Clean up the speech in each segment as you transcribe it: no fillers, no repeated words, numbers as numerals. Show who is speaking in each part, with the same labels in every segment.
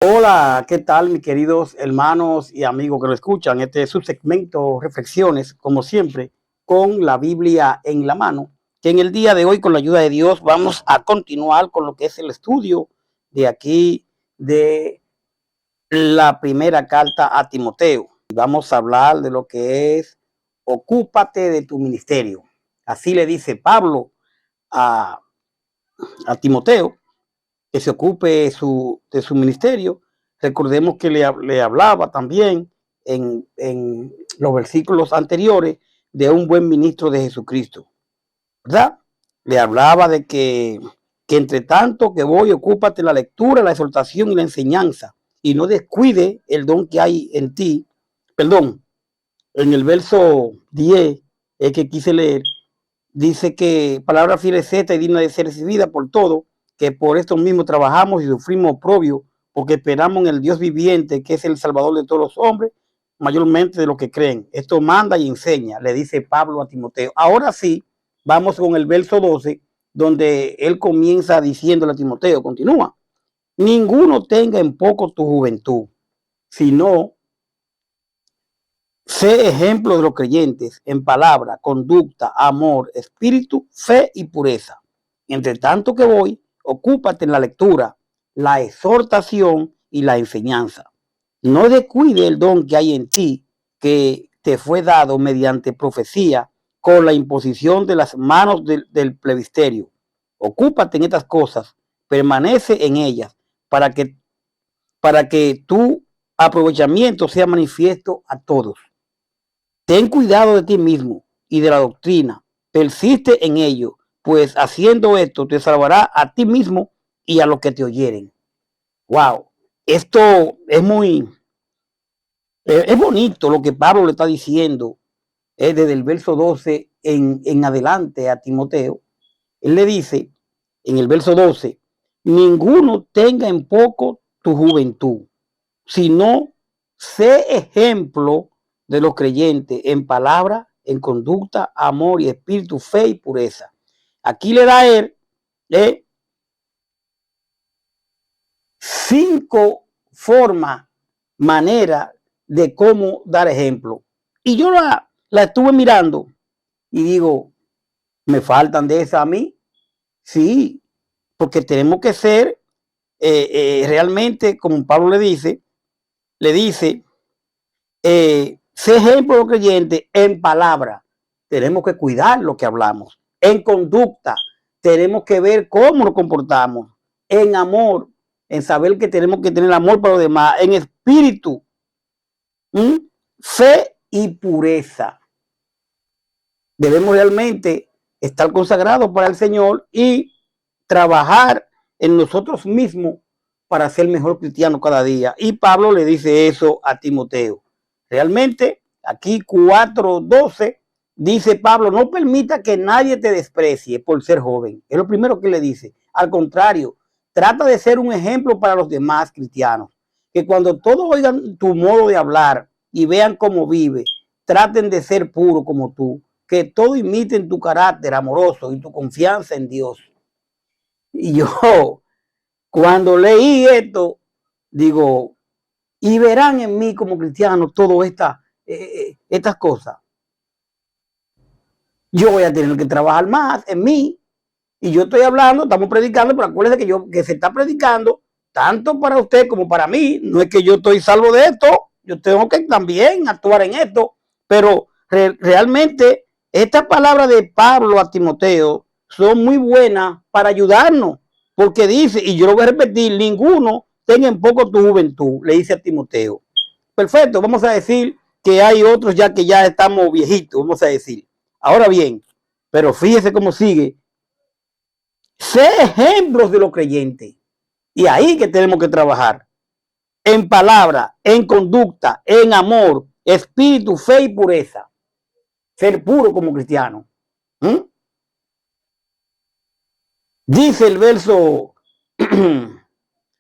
Speaker 1: Hola, ¿qué tal, mis queridos hermanos y amigos que lo escuchan? Este es su segmento Reflexiones, como siempre, con la Biblia en la mano, que en el día de hoy, con la ayuda de Dios, vamos a continuar con lo que es el estudio de aquí de la primera carta a Timoteo. Vamos a hablar de lo que es ocúpate de tu ministerio. Así le dice Pablo a, a Timoteo, que se ocupe de su ministerio. Recordemos que le hablaba también en los versículos anteriores de un buen ministro de Jesucristo, ¿verdad? Le hablaba de que entre tanto que voy, ocúpate la lectura, la exhortación y la enseñanza, y no descuide el don que hay en ti. Perdón, en el verso 10, el que quise leer, dice que palabra fiel es esta y digna de ser recibida por todo, que por esto mismo trabajamos y sufrimos oprobio, porque esperamos en el Dios viviente, que es el Salvador de todos los hombres, mayormente de los que creen. Esto manda y enseña, le dice Pablo a Timoteo. Ahora sí, vamos con el verso 12, donde él comienza diciéndole a Timoteo, continúa, ninguno tenga en poco tu juventud, sino sé ejemplo de los creyentes en palabra, conducta, amor, espíritu, fe y pureza. Entre tanto que voy, ocúpate en la lectura, la exhortación y la enseñanza. No descuide el don que hay en ti, que te fue dado mediante profecía con la imposición de las manos del plebisterio. Ocúpate en estas cosas, permanece en ellas, para que tu aprovechamiento sea manifiesto a todos. Ten cuidado de ti mismo y de la doctrina. Persiste en ello, pues haciendo esto te salvará a ti mismo y a los que te oyeren. Wow, esto es es bonito lo que Pablo le está diciendo desde el verso 12 en adelante a Timoteo. Él le dice en el verso 12, ninguno tenga en poco tu juventud, sino sé ejemplo de los creyentes en palabra, en conducta, amor y espíritu, fe y pureza. Aquí le da a él eh, 5 formas, maneras de cómo dar ejemplo. Y yo la estuve mirando y digo, ¿me faltan de esa a mí? Sí, porque tenemos que ser realmente, como Pablo le dice, sé ejemplo de los creyentes en palabra. Tenemos que cuidar lo que hablamos. En conducta, tenemos que ver cómo nos comportamos. En amor, en saber que tenemos que tener amor para los demás. En espíritu, fe y pureza. Debemos realmente estar consagrados para el Señor y trabajar en nosotros mismos para ser mejor cristiano cada día. Y Pablo le dice eso a Timoteo. Realmente, aquí 4:12 dice Pablo, no permita que nadie te desprecie por ser joven. Es lo primero que le dice. Al contrario, trata de ser un ejemplo para los demás cristianos. Que cuando todos oigan tu modo de hablar y vean cómo vives, traten de ser puro como tú. Que todos imiten tu carácter amoroso y tu confianza en Dios. Y yo, cuando leí esto, digo, y verán en mí como cristiano todas estas cosas. Yo voy a tener que trabajar más en mí. Y yo estoy hablando, estamos predicando, pero acuérdense que se está predicando tanto para usted como para mí. No es que yo estoy salvo de esto, yo tengo que también actuar en esto. Pero realmente estas palabras de Pablo a Timoteo son muy buenas para ayudarnos. Porque dice, y yo lo voy a repetir, ninguno tenga en poco tu juventud, le dice a Timoteo. Perfecto, vamos a decir que hay otros ya que ya estamos viejitos, vamos a decir. Ahora bien, pero fíjese cómo sigue. Sé ejemplos de los creyentes. Y ahí que tenemos que trabajar. En palabra, en conducta, en amor, espíritu, fe y pureza. Ser puro como cristiano. Dice el verso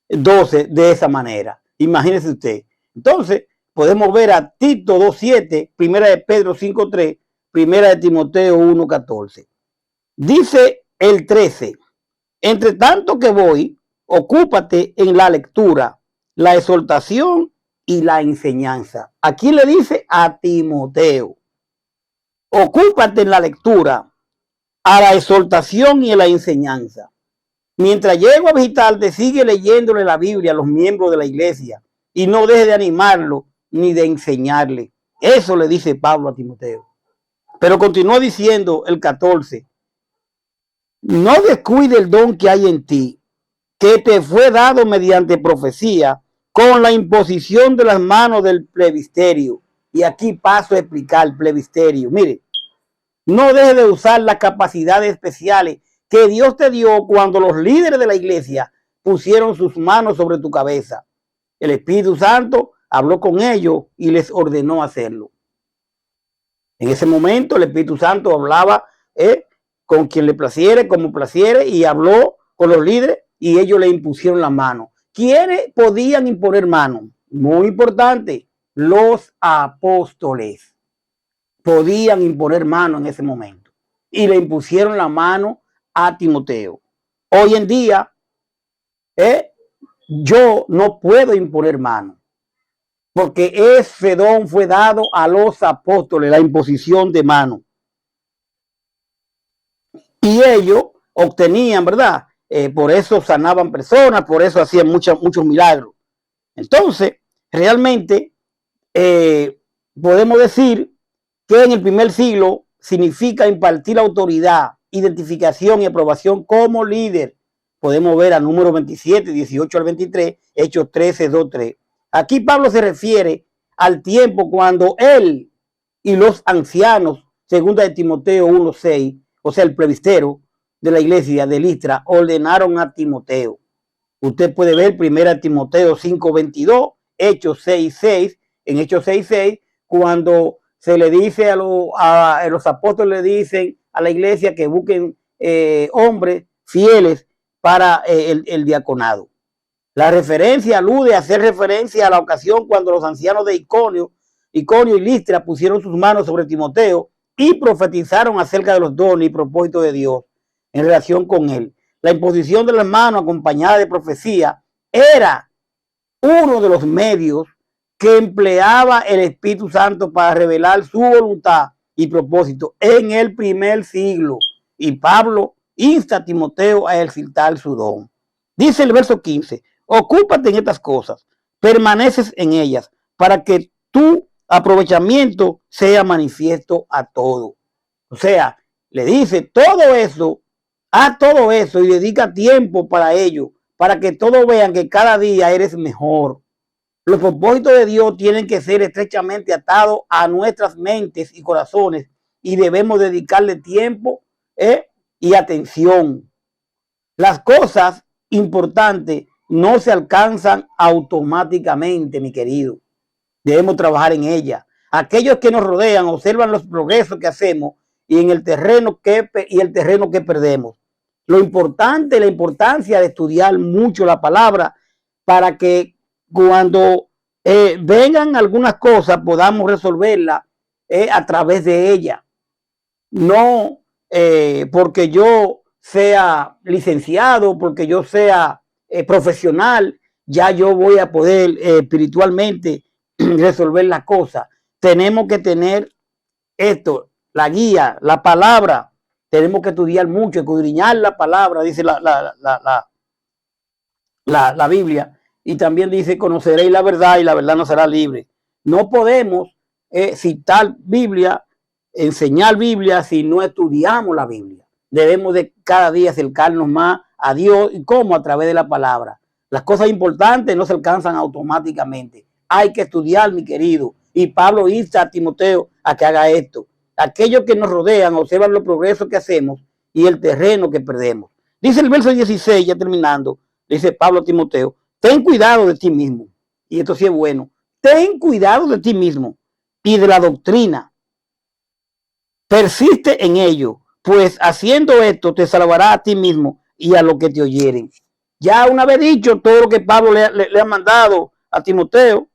Speaker 1: 12 de esa manera. Imagínese usted. Entonces, podemos ver a Tito 2:7, primera de Pedro 5:3, primera de Timoteo 1:14. Dice el 13, entre tanto que voy, ocúpate en la lectura, la exhortación y la enseñanza. Aquí le dice a Timoteo, ocúpate en la lectura, a la exhortación y a la enseñanza. Mientras llego a visitarte, sigue leyéndole la Biblia a los miembros de la iglesia y no deje de animarlo ni de enseñarle. Eso le dice Pablo a Timoteo. Pero continúa diciendo el 14, no descuide el don que hay en ti, que te fue dado mediante profecía, con la imposición de las manos del plebisterio. Y aquí paso a explicar el plebisterio. Mire, no deje de usar las capacidades especiales que Dios te dio cuando los líderes de la iglesia pusieron sus manos sobre tu cabeza. El Espíritu Santo habló con ellos y les ordenó hacerlo. En ese momento el Espíritu Santo hablaba con quien le placiere, como placiere, y habló con los líderes y ellos le impusieron la mano. ¿Quiénes podían imponer mano? Muy importante, los apóstoles podían imponer mano en ese momento y le impusieron la mano a Timoteo. Hoy en día yo no puedo imponer mano, porque ese don fue dado a los apóstoles, la imposición de mano. Y ellos obtenían, ¿verdad? Por eso sanaban personas, por eso hacían muchos milagros. Entonces, realmente podemos decir que en el primer siglo significa impartir autoridad, identificación y aprobación como líder. Podemos ver a número 27, 18 al 23, Hechos 13, 2, 3. Aquí Pablo se refiere al tiempo cuando él y los ancianos, segunda de Timoteo 1, 6, o sea, el presbítero de la iglesia de Listra, ordenaron a Timoteo. Usted puede ver primera Timoteo 5, 22, Hechos 6, 6, en Hechos 6, 6, cuando se le dice a los apóstoles, le dicen a la iglesia que busquen hombres fieles para el diaconado. La referencia alude a hacer referencia a la ocasión cuando los ancianos de Iconio y Listra pusieron sus manos sobre Timoteo y profetizaron acerca de los dones y propósitos de Dios en relación con él. La imposición de las manos acompañada de profecía era uno de los medios que empleaba el Espíritu Santo para revelar su voluntad y propósito en el primer siglo. Y Pablo insta a Timoteo a ejercitar su don. Dice el verso 15, ocúpate en estas cosas, permaneces en ellas, para que tu aprovechamiento sea manifiesto a todo. O sea, le dice todo eso, haz todo eso y dedica tiempo para ello, para que todos vean que cada día eres mejor. Los propósitos de Dios tienen que ser estrechamente atados a nuestras mentes y corazones y debemos dedicarle tiempo y atención. Las cosas importantes no se alcanzan automáticamente, mi querido. Debemos trabajar en ellas. Aquellos que nos rodean observan los progresos que hacemos y en el terreno que perdemos. Lo importante, la importancia de estudiar mucho la palabra para que cuando vengan algunas cosas podamos resolverlas a través de ella. No porque yo sea licenciado, porque yo sea profesional, ya yo voy a poder espiritualmente resolver las cosas. Tenemos que tener esto, la guía, la palabra. Tenemos que estudiar mucho, escudriñar la palabra, dice la Biblia. Y también dice, conoceréis la verdad y la verdad nos hará libre. No podemos citar Biblia, enseñar Biblia si no estudiamos la Biblia. Debemos de cada día acercarnos más a Dios y cómo a través de la palabra. Las cosas importantes no se alcanzan automáticamente. Hay que estudiar, mi querido. Y Pablo insta a Timoteo a que haga esto. Aquellos que nos rodean observan los progresos que hacemos y el terreno que perdemos. Dice el verso 16, ya terminando, dice Pablo a Timoteo, ten cuidado de ti mismo. Y esto sí es bueno. Ten cuidado de ti mismo y de la doctrina. Persiste en ello, pues haciendo esto te salvará a ti mismo y a los que te oyeren. Ya una vez dicho todo lo que Pablo le ha mandado a Timoteo,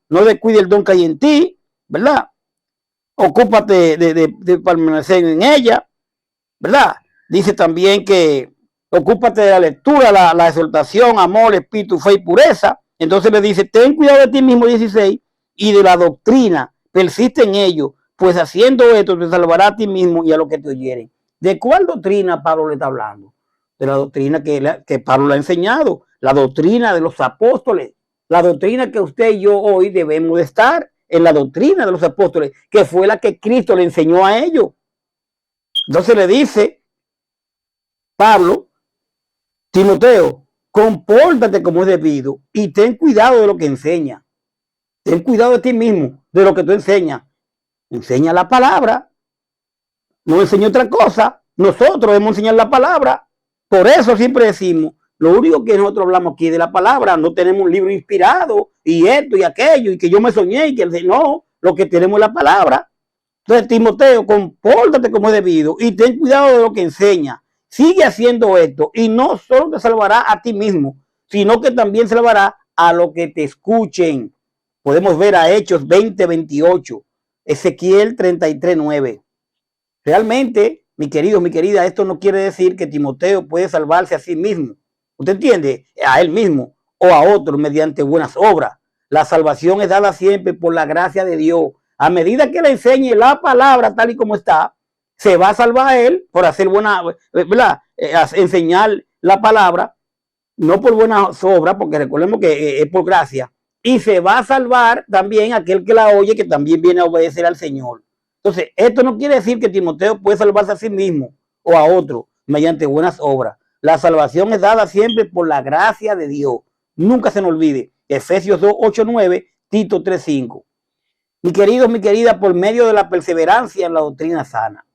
Speaker 1: no descuide el don que hay en ti, ¿verdad? Ocúpate de permanecer en ella, ¿verdad? Dice también que ocúpate de la lectura, la exhortación, amor, espíritu, fe y pureza. Entonces le dice, ten cuidado de ti mismo, 16, y de la doctrina, persiste en ello, pues haciendo esto te salvará a ti mismo y a los que te oyeren. ¿De cuál doctrina Pablo le está hablando? De la doctrina que Pablo le ha enseñado, la doctrina de los apóstoles, la doctrina que usted y yo hoy debemos de estar en la doctrina de los apóstoles, que fue la que Cristo le enseñó a ellos. Entonces le dice Pablo, Timoteo, compórtate como es debido y ten cuidado de lo que enseña. Ten cuidado de ti mismo, de lo que tú enseñas. Enseña la palabra. No enseña otra cosa. Nosotros debemos enseñar la palabra. Por eso siempre decimos, lo único que nosotros hablamos aquí de la palabra, no tenemos un libro inspirado y esto y aquello y que yo me soñé y que no, lo que tenemos es la palabra. Entonces, Timoteo, compórtate como es debido y ten cuidado de lo que enseña. Sigue haciendo esto y no solo te salvará a ti mismo, sino que también salvará a los que te escuchen. Podemos ver a Hechos 20:28, Ezequiel 33:9. Realmente, mi querido, mi querida, esto no quiere decir que Timoteo puede salvarse a sí mismo. ¿Usted entiende? A él mismo o a otro mediante buenas obras. La salvación es dada siempre por la gracia de Dios. A medida que le enseñe la palabra tal y como está, se va a salvar a él por hacer buena, ¿verdad? Enseñar la palabra, no por buenas obras, porque recordemos que es por gracia. Y se va a salvar también aquel que la oye, que también viene a obedecer al Señor. Entonces, esto no quiere decir que Timoteo puede salvarse a sí mismo o a otro mediante buenas obras. La salvación es dada siempre por la gracia de Dios. Nunca se nos olvide. Efesios 2:8-9, Tito 3:5. Mi querido, mi querida, por medio de la perseverancia en la doctrina sana.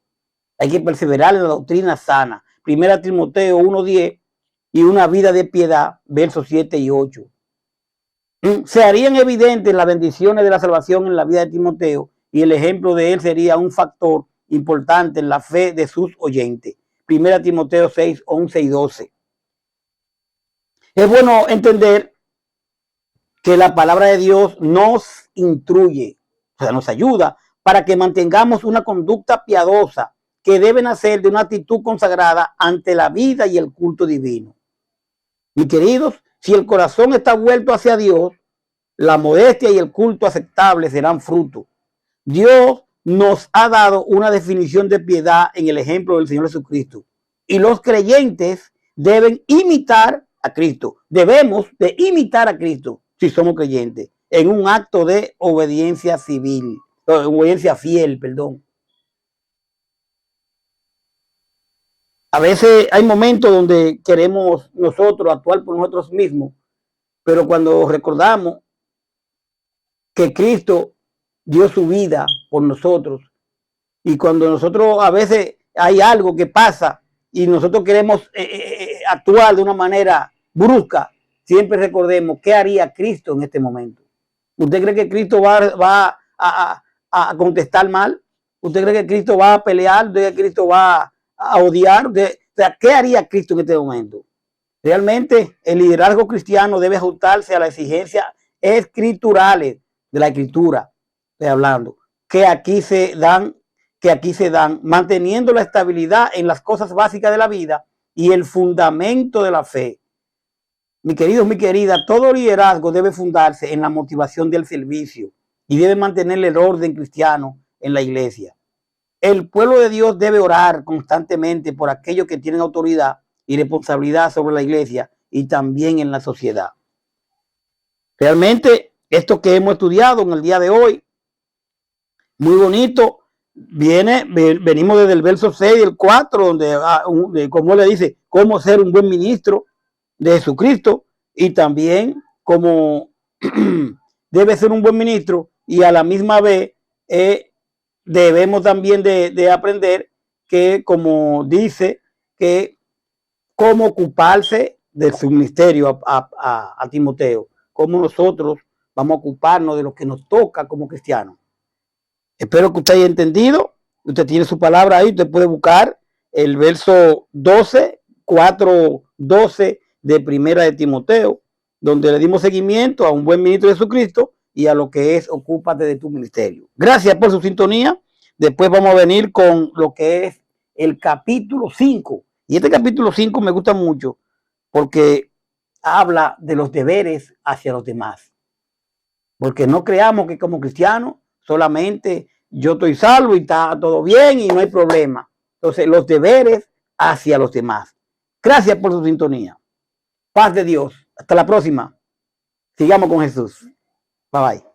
Speaker 1: Hay que perseverar en la doctrina sana. Primera Timoteo 1:10 y una vida de piedad, versos 7 y 8. Se harían evidentes las bendiciones de la salvación en la vida de Timoteo y el ejemplo de él sería un factor importante en la fe de sus oyentes. Primera Timoteo 6:11 y 12. Es bueno entender que la palabra de Dios nos instruye, o sea, nos ayuda para que mantengamos una conducta piadosa que debe nacer de una actitud consagrada ante la vida y el culto divino. Mis queridos, si el corazón está vuelto hacia Dios, la modestia y el culto aceptable serán fruto. Dios nos ha dado una definición de piedad en el ejemplo del Señor Jesucristo. Y los creyentes deben imitar a Cristo. Debemos de imitar a Cristo si somos creyentes en un acto de obediencia civil, obediencia fiel, perdón. A veces hay momentos donde queremos nosotros actuar por nosotros mismos, pero cuando recordamos que Cristo dio su vida por nosotros y cuando nosotros a veces hay algo que pasa y nosotros queremos actuar de una manera brusca, siempre recordemos qué haría Cristo en este momento. ¿Usted cree que Cristo va a contestar mal? ¿Usted cree que Cristo va a pelear? ¿Usted cree que Cristo va a odiar? O sea, ¿qué haría Cristo en este momento? Realmente el liderazgo cristiano debe ajustarse a las exigencias escriturales de la escritura, estoy hablando, que aquí se dan, manteniendo la estabilidad en las cosas básicas de la vida y el fundamento de la fe. Mi querido, mi querida, todo liderazgo debe fundarse en la motivación del servicio y debe mantener el orden cristiano en la iglesia. El pueblo de Dios debe orar constantemente por aquellos que tienen autoridad y responsabilidad sobre la iglesia y también en la sociedad. Realmente, esto que hemos estudiado en el día de hoy, muy bonito, venimos desde el verso 6 y el 4, donde como le dice, cómo ser un buen ministro de Jesucristo y también cómo debe ser un buen ministro y a la misma vez debemos también de aprender que, como dice, que cómo ocuparse de su ministerio a Timoteo, cómo nosotros vamos a ocuparnos de lo que nos toca como cristianos. Espero que usted haya entendido. Usted tiene su palabra ahí, usted puede buscar el verso 12, 4:12 de Primera de Timoteo, donde le dimos seguimiento a un buen ministro de Jesucristo y a lo que es ocúpate de tu ministerio. Gracias por su sintonía. Después vamos a venir con lo que es el capítulo 5. Y este capítulo 5 me gusta mucho porque habla de los deberes hacia los demás. Porque no creamos que como cristianos solamente yo estoy salvo y está todo bien y no hay problema. Entonces, los deberes hacia los demás. Gracias por su sintonía. Paz de Dios. Hasta la próxima. Sigamos con Jesús. Bye bye.